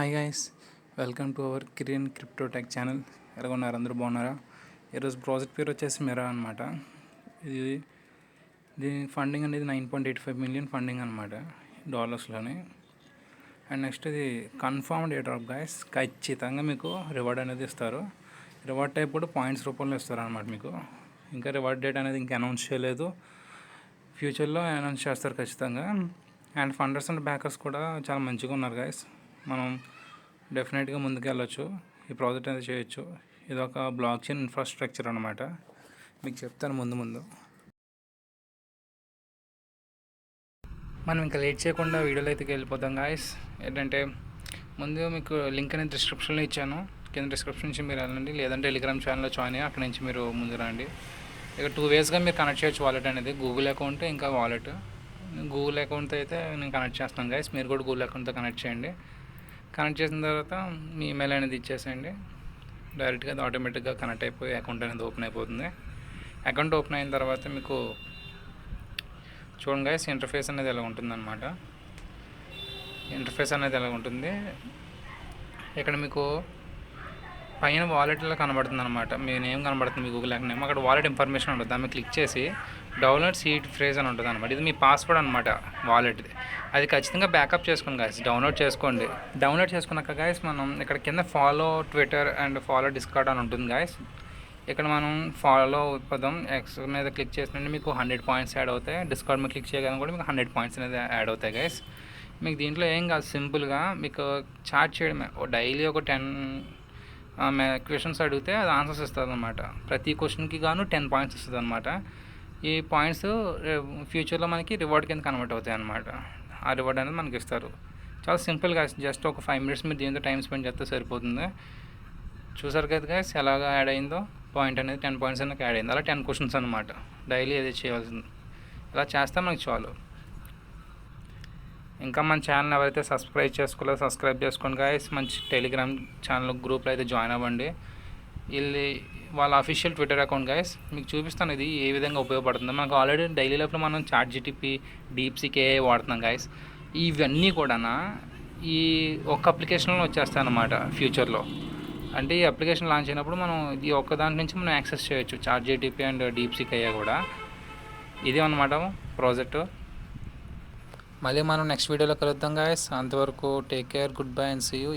Hi guys, welcome to our Kirian crypto tech channel. ఎలా ఉన్నారు? అందరూ బాగున్నారా? ఈరోజు ప్రాజెక్ట్ పేరు వచ్చేసి మిరా అనమాట. ఇది దీని ఫండింగ్ అనేది 9.85 మిలియన్ ఫండింగ్ అనమాట, డాలర్స్లోనే. అండ్ నెక్స్ట్ ఇది కన్ఫర్మ్డ్ ఎయిర్ డ్రాప్ గైస్. ఖచ్చితంగా మీకు రివార్డ్ అనేది ఇస్తారు. రివార్డ్ టైప్ కూడా పాయింట్స్ రూపంలో ఇస్తారు అనమాట మీకు. ఇంకా రివార్డ్ డేట్ అనేది ఇంకా అనౌన్స్ చేయలేదు, ఫ్యూచర్లో అనౌన్స్ చేస్తారు ఖచ్చితంగా. అండ్ ఫండర్స్ అండ్ బ్యాకర్స్ కూడా చాలా మంచిగా ఉన్నారు గైస్. మనం డెఫినెట్గా ముందుకు వెళ్ళొచ్చు, ఈ ప్రాజెక్ట్ అనేది చేయొచ్చు. ఇది ఒక బ్లాక్ చైన్ ఇన్ఫ్రాస్ట్రక్చర్ అనమాట. మీకు చెప్తాను ముందు. మనం ఇంకా లేట్ చేయకుండా వీడియోలో అయితే వెళ్ళిపోతాం గాయస్. ఏంటంటే ముందు మీకు లింక్ అనేది డిస్క్రిప్షన్లో ఇచ్చాను, కింద డిస్క్రిప్షన్ నుంచి మీరు వెళ్ళండి, లేదంటే టెలిగ్రామ్ ఛానల్లో జాయిన్ అయ్యి అక్కడి నుంచి మీరు ముందు రండి. ఇక 2 వేస్గా మీరు కనెక్ట్ చేయొచ్చు వాలెట్ అనేది, గూగుల్ అకౌంట్ ఇంకా వాలెట్. గూగుల్ అకౌంట్తో అయితే నేను కనెక్ట్ చేస్తాను గైస్, మీరు కూడా గూగుల్ అకౌంట్తో కనెక్ట్ చేయండి. కనెక్ట్ చేసిన తర్వాత మీ ఈమెయిల్ అనేది ఇచ్చేసేయండి, డైరెక్ట్గా అది ఆటోమేటిక్గా కనెక్ట్ అయిపోయి అకౌంట్ అనేది ఓపెన్ అయిపోతుంది. అకౌంట్ ఓపెన్ అయిన తర్వాత మీకు చూడండి గైస్, ఇంటర్ఫేస్ అనేది ఎలా ఉంటుందన్నమాట. ఇంటర్ఫేస్ అనేది ఎలా ఉంటుంది, ఇక్కడ మీకు పైన వాలెట్లో కనబడుతుంది అనమాట. మీ నేమ్ కనబడుతుంది, మీ గూగుల్ అకౌంట్ నేమ్. అక్కడ వాలెట్ ఇన్ఫర్మేషన్ ఉంటుంది, దాన్ని క్లిక్ చేసి డౌన్లోడ్ సీడ్ ఫ్రేజ్ అని ఉంటుంది అనమాట. ఇది మీ పాస్వర్డ్ అనమాట వాలెట్ది. అది ఖచ్చితంగా బ్యాకప్ చేసుకోండి గాయస్, డౌన్లోడ్ చేసుకోండి. డౌన్లోడ్ చేసుకున్నాక గాయస్ మనం ఇక్కడ కింద follow Twitter and follow discard అని ఉంటుంది గాయస్. ఇక్కడ మనం ఫాలో పదం ఎక్స్ మీద క్లిక్ చేసినట్టు మీకు 100 పాయింట్స్ యాడ్ అవుతాయి. డిస్కార్డ్ మీద క్లిక్ చేయగానే కూడా మీకు 100 పాయింట్స్ అనేది యాడ్ అవుతాయి గాయస్. మీకు దీంట్లో ఏం కాదు, సింపుల్గా మీకు చార్ట్ చేయడమే. డైలీ ఒక 10 క్వశ్చన్స్ అడిగితే అది ఆన్సర్స్ ఇస్తుంది అనమాట. ప్రతి క్వశ్చన్కి గాను 10 పాయింట్స్ ఇస్తుంది అనమాట. ఈ పాయింట్స్ ఫ్యూచర్లో మనకి రివార్డ్ కింద కన్వర్ట్ అవుతాయి అనమాట. ఆ రివార్డ్ అనేది మనకి ఇస్తారు. చాలా సింపుల్గా, జస్ట్ ఒక 5 మినిట్స్ మీరు దీంతో టైం స్పెండ్ చేస్తే సరిపోతుంది. చూసారు కదా గైస్ ఎలాగా యాడ్ అయిందో, పాయింట్ అనేది 10 పాయింట్స్ అనేది యాడ్ అయింది. అలా 10 క్వశ్చన్స్ అనమాట డైలీ అది చేయాల్సింది. ఇలా చేస్తే మనకి చాలు. ఇంకా మన ఛానల్ ఎవరైతే సబ్స్క్రైబ్ చేసుకోలేదో సబ్స్క్రైబ్ చేసుకోండి గైస్. మంచి టెలిగ్రామ్ ఛానల్ గ్రూప్లో అయితే జాయిన్ అవ్వండి. వీళ్ళు వాళ్ళ అఫీషియల్ ట్విట్టర్ అకౌంట్ గైస్. మీకు చూపిస్తాను ఇది ఏ విధంగా ఉపయోగపడుతుందో. మనకు ఆల్రెడీ డైలీ లైఫ్లో మనం చాట్ జీటీపీ, డీప్సీక్ AI వాడుతున్నాం గైస్. ఇవన్నీ కూడా ఈ ఒక్క అప్లికేషన్లో వచ్చేస్తాయి అన్నమాట ఫ్యూచర్లో. అంటే ఈ అప్లికేషన్ లాంచ్ అయినప్పుడు మనం ఈ ఒక్క దాని నుంచి మనం యాక్సెస్ చేయొచ్చు, చాట్ జీటీపీ అండ్ డీప్సీక్ AI కూడా. ఇది అన్నమాట ప్రాజెక్టు. మళ్ళీ మనం నెక్స్ట్ వీడియోలో కలుద్దాం గైస్. అంతవరకు take care, goodbye and see you.